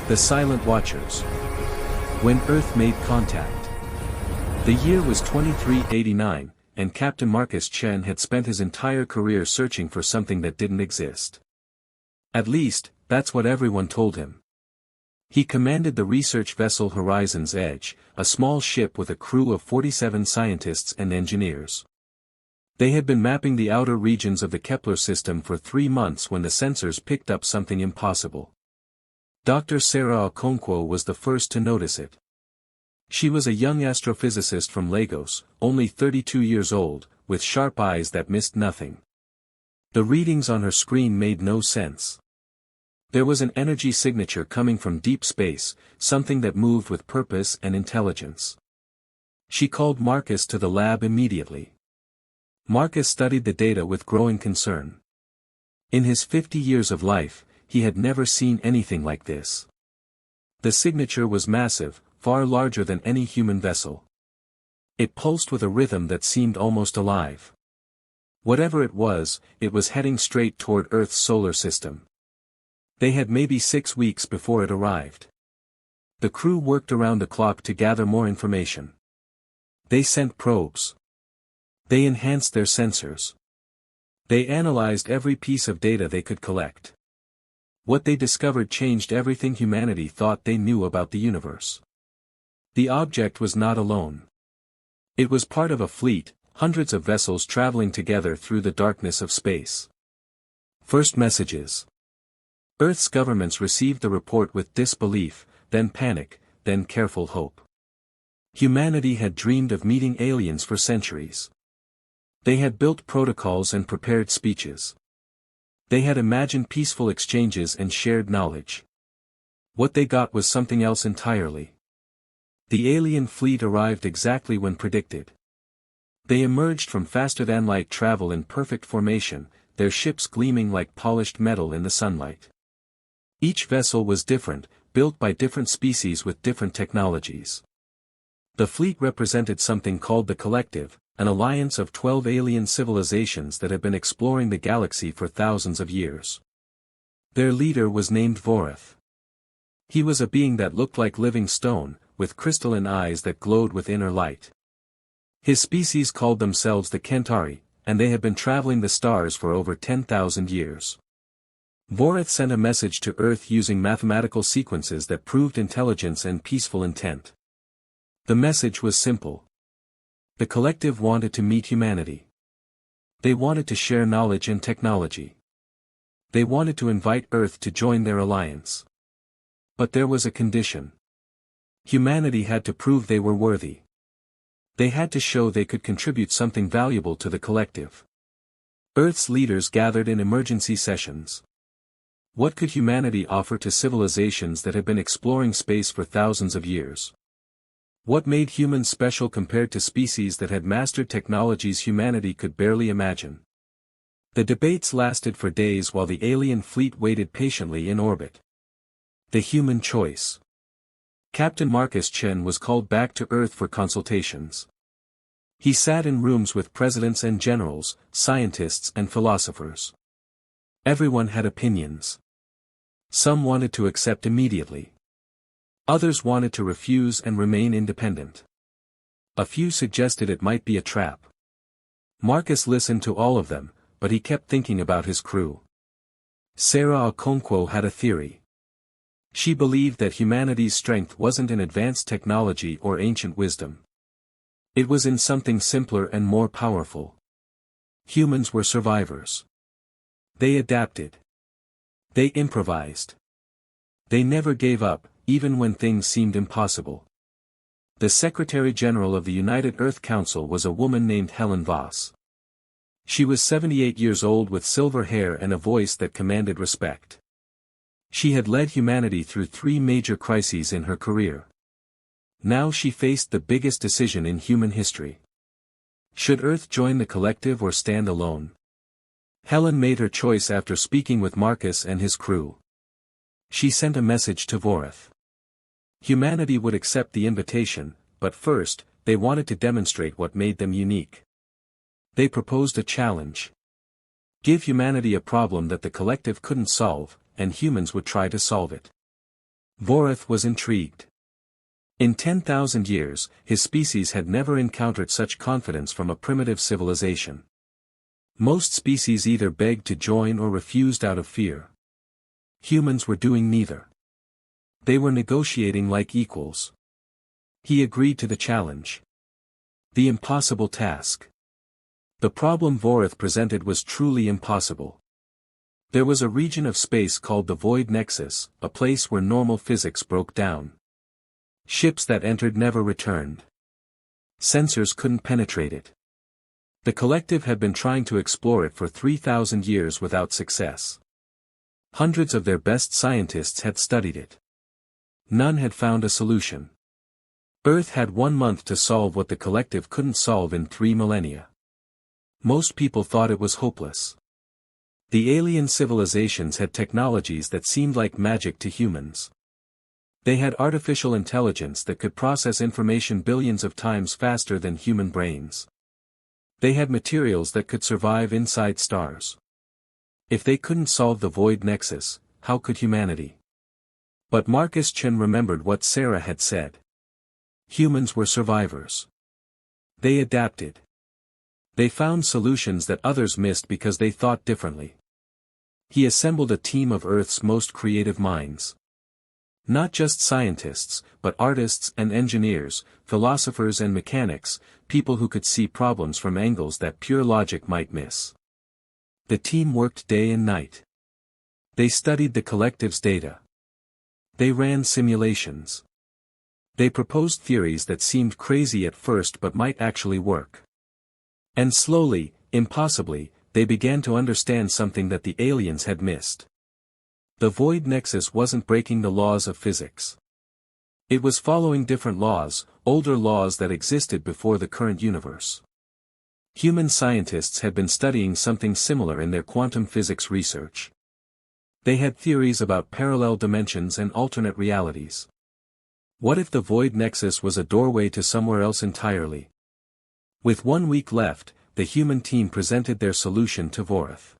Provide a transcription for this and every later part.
The Silent Watchers. When Earth made contact. The year was 2389, and Captain Marcus Chen had spent his entire career searching for something that didn't exist. At least, that's what everyone told him. He commanded the research vessel Horizon's Edge, a small ship with a crew of 47 scientists and engineers. They had been mapping the outer regions of the Kepler system for 3 months when the sensors picked up something impossible. Dr. Sarah Okonkwo was the first to notice it. She was a young astrophysicist from Lagos, only 32 years old, with sharp eyes that missed nothing. The readings on her screen made no sense. There was an energy signature coming from deep space, something that moved with purpose and intelligence. She called Marcus to the lab immediately. Marcus studied the data with growing concern. In his 50 years of life, he had never seen anything like this. The signature was massive, far larger than any human vessel. It pulsed with a rhythm that seemed almost alive. Whatever it was heading straight toward Earth's solar system. They had maybe 6 weeks before it arrived. The crew worked around the clock to gather more information. They sent probes. They enhanced their sensors. They analyzed every piece of data they could collect. What they discovered changed everything humanity thought they knew about the universe. The object was not alone. It was part of a fleet, hundreds of vessels traveling together through the darkness of space. First messages. Earth's governments received the report with disbelief, then panic, then careful hope. Humanity had dreamed of meeting aliens for centuries. They had built protocols and prepared speeches. They had imagined peaceful exchanges and shared knowledge. What they got was something else entirely. The alien fleet arrived exactly when predicted. They emerged from faster-than-light travel in perfect formation, their ships gleaming like polished metal in the sunlight. Each vessel was different, built by different species with different technologies. The fleet represented something called the Collective, an alliance of 12 alien civilizations that had been exploring the galaxy for thousands of years. Their leader was named Vorith. He was a being that looked like living stone, with crystalline eyes that glowed with inner light. His species called themselves the Kentari, and they had been traveling the stars for over 10,000 years. Vorith sent a message to Earth using mathematical sequences that proved intelligence and peaceful intent. The message was simple. The Collective wanted to meet humanity. They wanted to share knowledge and technology. They wanted to invite Earth to join their alliance. But there was a condition. Humanity had to prove they were worthy. They had to show they could contribute something valuable to the Collective. Earth's leaders gathered in emergency sessions. What could humanity offer to civilizations that had been exploring space for thousands of years? What made humans special compared to species that had mastered technologies humanity could barely imagine? The debates lasted for days while the alien fleet waited patiently in orbit. The human choice. Captain Marcus Chen was called back to Earth for consultations. He sat in rooms with presidents and generals, scientists and philosophers. Everyone had opinions. Some wanted to accept immediately. Others wanted to refuse and remain independent. A few suggested it might be a trap. Marcus listened to all of them, but he kept thinking about his crew. Sarah Okonkwo had a theory. She believed that humanity's strength wasn't in advanced technology or ancient wisdom. It was in something simpler and more powerful. Humans were survivors. They adapted. They improvised. They never gave up, even when things seemed impossible. The Secretary-General of the United Earth Council was a woman named Helen Voss. She was 78 years old with silver hair and a voice that commanded respect. She had led humanity through 3 major crises in her career. Now she faced the biggest decision in human history. Should Earth join the Collective or stand alone? Helen made her choice after speaking with Marcus and his crew. She sent a message to Vorith. Humanity would accept the invitation, but first, they wanted to demonstrate what made them unique. They proposed a challenge. Give humanity a problem that the Collective couldn't solve, and humans would try to solve it. Vorith was intrigued. In 10,000 years, his species had never encountered such confidence from a primitive civilization. Most species either begged to join or refused out of fear. Humans were doing neither. They were negotiating like equals. He agreed to the challenge. The impossible task. The problem Vorith presented was truly impossible. There was a region of space called the Void Nexus, a place where normal physics broke down. Ships that entered never returned. Sensors couldn't penetrate it. The collective had been trying to explore it for 3,000 years without success. Hundreds of their best scientists had studied it. None had found a solution. Earth had 1 month to solve what the collective couldn't solve in 3 millennia. Most people thought it was hopeless. The alien civilizations had technologies that seemed like magic to humans. They had artificial intelligence that could process information billions of times faster than human brains. They had materials that could survive inside stars. If they couldn't solve the Void Nexus, how could humanity? But Marcus Chen remembered what Sarah had said. Humans were survivors. They adapted. They found solutions that others missed because they thought differently. He assembled a team of Earth's most creative minds. Not just scientists, but artists and engineers, philosophers and mechanics, people who could see problems from angles that pure logic might miss. The team worked day and night. They studied the collective's data. They ran simulations. They proposed theories that seemed crazy at first but might actually work. And slowly, impossibly, they began to understand something that the aliens had missed. The Void Nexus wasn't breaking the laws of physics. It was following different laws, older laws that existed before the current universe. Human scientists had been studying something similar in their quantum physics research. They had theories about parallel dimensions and alternate realities. What if the Void Nexus was a doorway to somewhere else entirely? With 1 week left, the human team presented their solution to Vorith.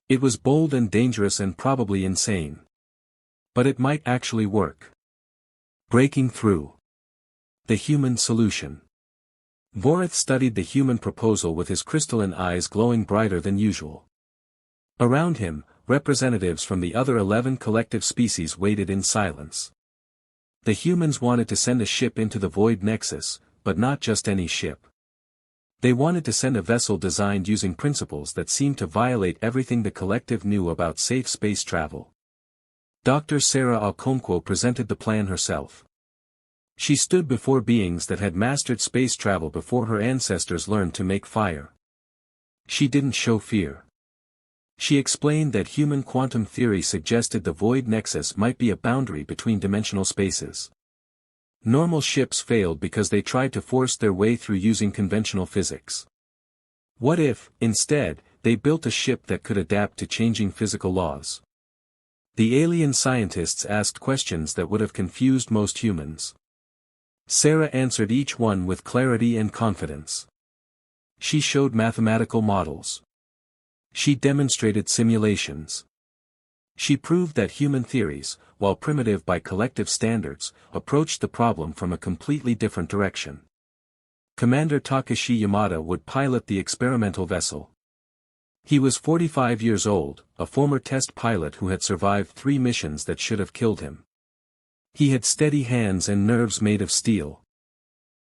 It was bold and dangerous and probably insane. But it might actually work. Breaking through. The human solution. Vorith studied the human proposal with his crystalline eyes glowing brighter than usual. Around him, representatives from the other 11 collective species waited in silence. The humans wanted to send a ship into the Void Nexus, but not just any ship. They wanted to send a vessel designed using principles that seemed to violate everything the collective knew about safe space travel. Dr. Sarah Okonkwo presented the plan herself. She stood before beings that had mastered space travel before her ancestors learned to make fire. She didn't show fear. She explained that human quantum theory suggested the Void Nexus might be a boundary between dimensional spaces. Normal ships failed because they tried to force their way through using conventional physics. What if, instead, they built a ship that could adapt to changing physical laws? The alien scientists asked questions that would have confused most humans. Sarah answered each one with clarity and confidence. She showed mathematical models. She demonstrated simulations. She proved that human theories, while primitive by collective standards, approached the problem from a completely different direction. Commander Takashi Yamada would pilot the experimental vessel. He was 45 years old, a former test pilot who had survived 3 missions that should have killed him. He had steady hands and nerves made of steel.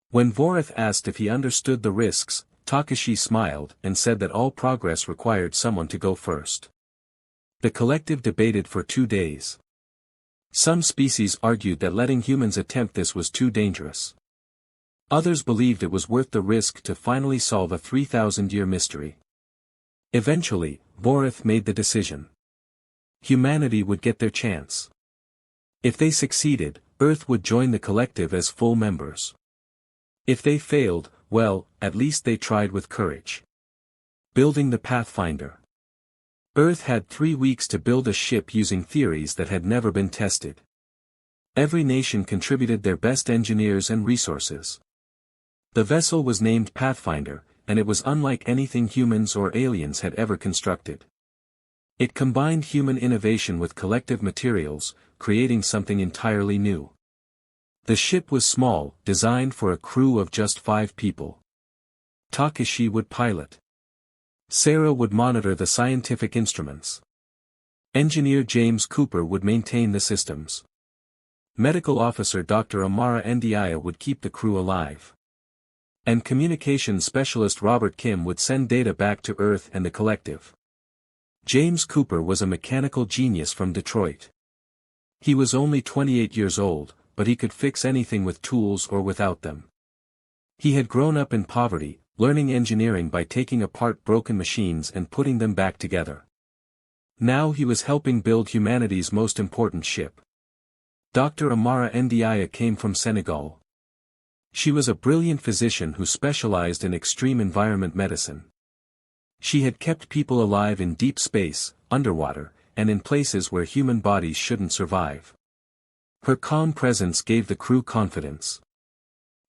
When Vorith asked if he understood the risks, Takashi smiled and said that all progress required someone to go first. The collective debated for 2 days. Some species argued that letting humans attempt this was too dangerous. Others believed it was worth the risk to finally solve a 3,000-year mystery. Eventually, Vorith made the decision. Humanity would get their chance. If they succeeded, Earth would join the collective as full members. If they failed, well, at least they tried with courage. Building the Pathfinder. Earth had 3 weeks to build a ship using theories that had never been tested. Every nation contributed their best engineers and resources. The vessel was named Pathfinder, and it was unlike anything humans or aliens had ever constructed. It combined human innovation with collective materials, creating something entirely new. The ship was small, designed for a crew of just 5 people. Takashi would pilot. Sarah would monitor the scientific instruments. Engineer James Cooper would maintain the systems. Medical officer Dr. Amara Ndiaye would keep the crew alive. And communications specialist Robert Kim would send data back to Earth and the collective. James Cooper was a mechanical genius from Detroit. He was only 28 years old, but he could fix anything with tools or without them. He had grown up in poverty, learning engineering by taking apart broken machines and putting them back together. Now he was helping build humanity's most important ship. Dr. Amara Ndiaye came from Senegal. She was a brilliant physician who specialized in extreme environment medicine. She had kept people alive in deep space, underwater, and in places where human bodies shouldn't survive. Her calm presence gave the crew confidence.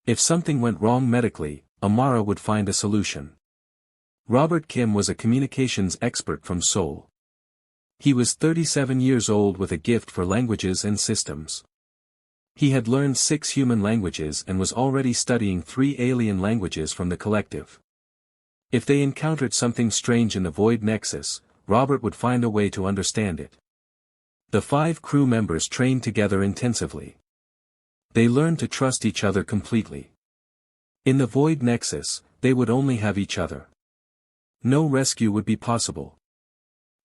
If something went wrong medically, Amara would find a solution. Robert Kim was a communications expert from Seoul. He was 37 years old with a gift for languages and systems. He had learned 6 human languages and was already studying 3 alien languages from the collective. If they encountered something strange in the Void Nexus, Robert would find a way to understand it. The 5 crew members trained together intensively. They learned to trust each other completely. In the Void Nexus, they would only have each other. No rescue would be possible.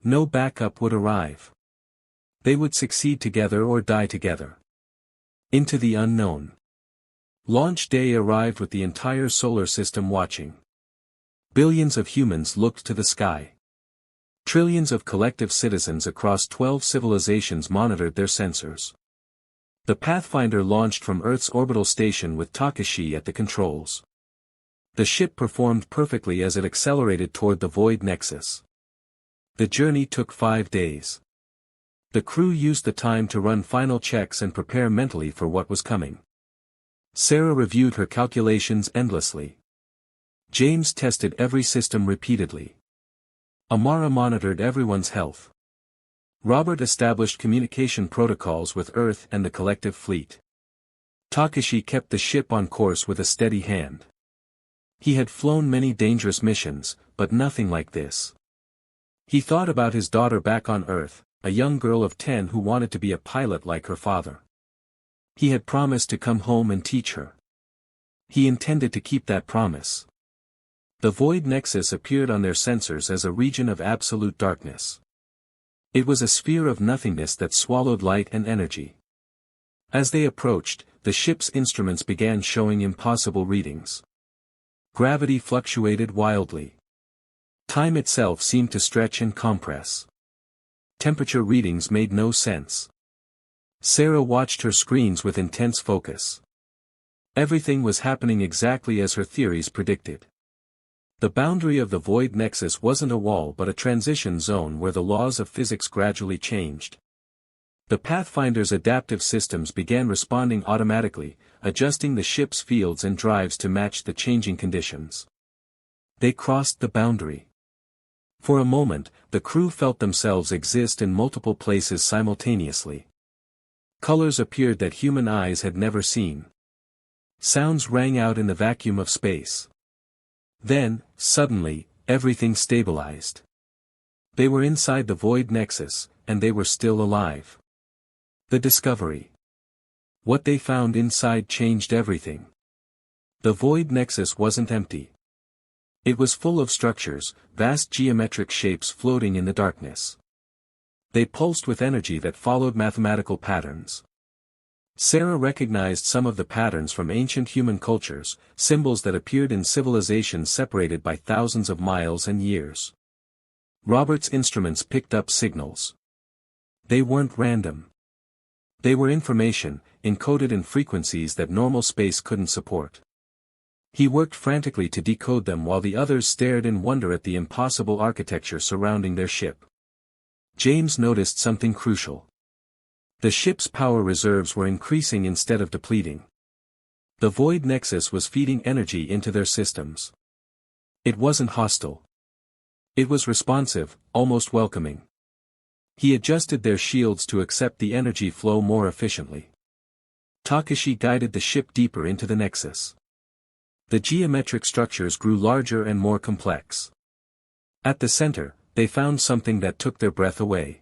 No backup would arrive. They would succeed together or die together. Into the unknown. Launch day arrived with the entire solar system watching. Billions of humans looked to the sky. Trillions of collective citizens across 12 civilizations monitored their sensors. The Pathfinder launched from Earth's orbital station with Takashi at the controls. The ship performed perfectly as it accelerated toward the Void Nexus. The journey took 5 days. The crew used the time to run final checks and prepare mentally for what was coming. Sarah reviewed her calculations endlessly. James tested every system repeatedly. Amara monitored everyone's health. Robert established communication protocols with Earth and the collective fleet. Takashi kept the ship on course with a steady hand. He had flown many dangerous missions, but nothing like this. He thought about his daughter back on Earth, a young girl of 10 who wanted to be a pilot like her father. He had promised to come home and teach her. He intended to keep that promise. The Void Nexus appeared on their sensors as a region of absolute darkness. It was a sphere of nothingness that swallowed light and energy. As they approached, the ship's instruments began showing impossible readings. Gravity fluctuated wildly. Time itself seemed to stretch and compress. Temperature readings made no sense. Sarah watched her screens with intense focus. Everything was happening exactly as her theories predicted. The boundary of the Void Nexus wasn't a wall but a transition zone where the laws of physics gradually changed. The Pathfinder's adaptive systems began responding automatically, adjusting the ship's fields and drives to match the changing conditions. They crossed the boundary. For a moment, the crew felt themselves exist in multiple places simultaneously. Colors appeared that human eyes had never seen. Sounds rang out in the vacuum of space. Then, suddenly, everything stabilized. They were inside the Void Nexus, and they were still alive. The discovery. What they found inside changed everything. The Void Nexus wasn't empty. It was full of structures, vast geometric shapes floating in the darkness. They pulsed with energy that followed mathematical patterns. Sarah recognized some of the patterns from ancient human cultures, symbols that appeared in civilizations separated by thousands of miles and years. Robert's instruments picked up signals. They weren't random. They were information, encoded in frequencies that normal space couldn't support. He worked frantically to decode them while the others stared in wonder at the impossible architecture surrounding their ship. James noticed something crucial. The ship's power reserves were increasing instead of depleting. The Void Nexus was feeding energy into their systems. It wasn't hostile. It was responsive, almost welcoming. He adjusted their shields to accept the energy flow more efficiently. Takashi guided the ship deeper into the nexus. The geometric structures grew larger and more complex. At the center, they found something that took their breath away.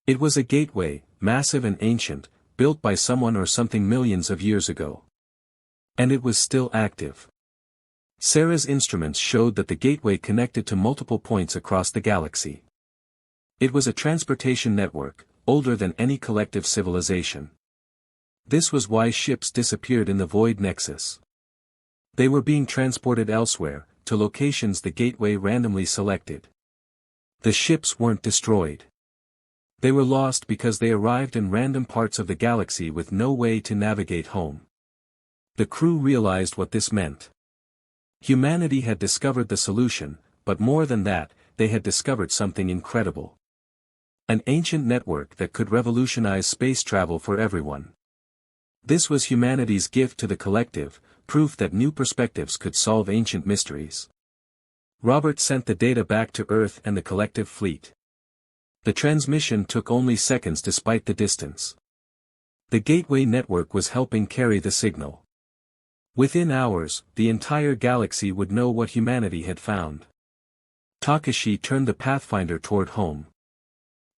It was a gateway, massive and ancient, built by someone or something millions of years ago. And it was still active. Sarah's instruments showed that the gateway connected to multiple points across the galaxy. It was a transportation network, older than any collective civilization. This was why ships disappeared in the void nexus. They were being transported elsewhere, to locations the gateway randomly selected. The ships weren't destroyed. They were lost because they arrived in random parts of the galaxy with no way to navigate home. The crew realized what this meant. Humanity had discovered the solution, but more than that, they had discovered something incredible. An ancient network that could revolutionize space travel for everyone. This was humanity's gift to the collective, proof that new perspectives could solve ancient mysteries. Robert sent the data back to Earth and the collective fleet. The transmission took only seconds despite the distance. The gateway network was helping carry the signal. Within hours, the entire galaxy would know what humanity had found. Takashi turned the Pathfinder toward home.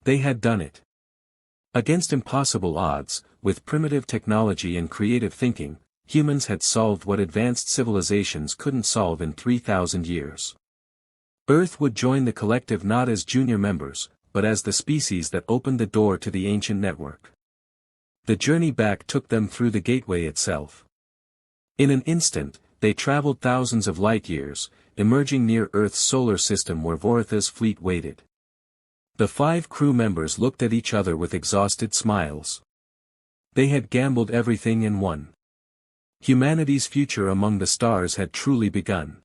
They had done it. Against impossible odds, with primitive technology and creative thinking, humans had solved what advanced civilizations couldn't solve in 3,000 years. Earth would join the collective not as junior members, but as the species that opened the door to the ancient network. The journey back took them through the gateway itself. In an instant, they traveled thousands of light-years, emerging near Earth's solar system where Voritha's fleet waited. The 5 crew members looked at each other with exhausted smiles. They had gambled everything and won. Humanity's future among the stars had truly begun.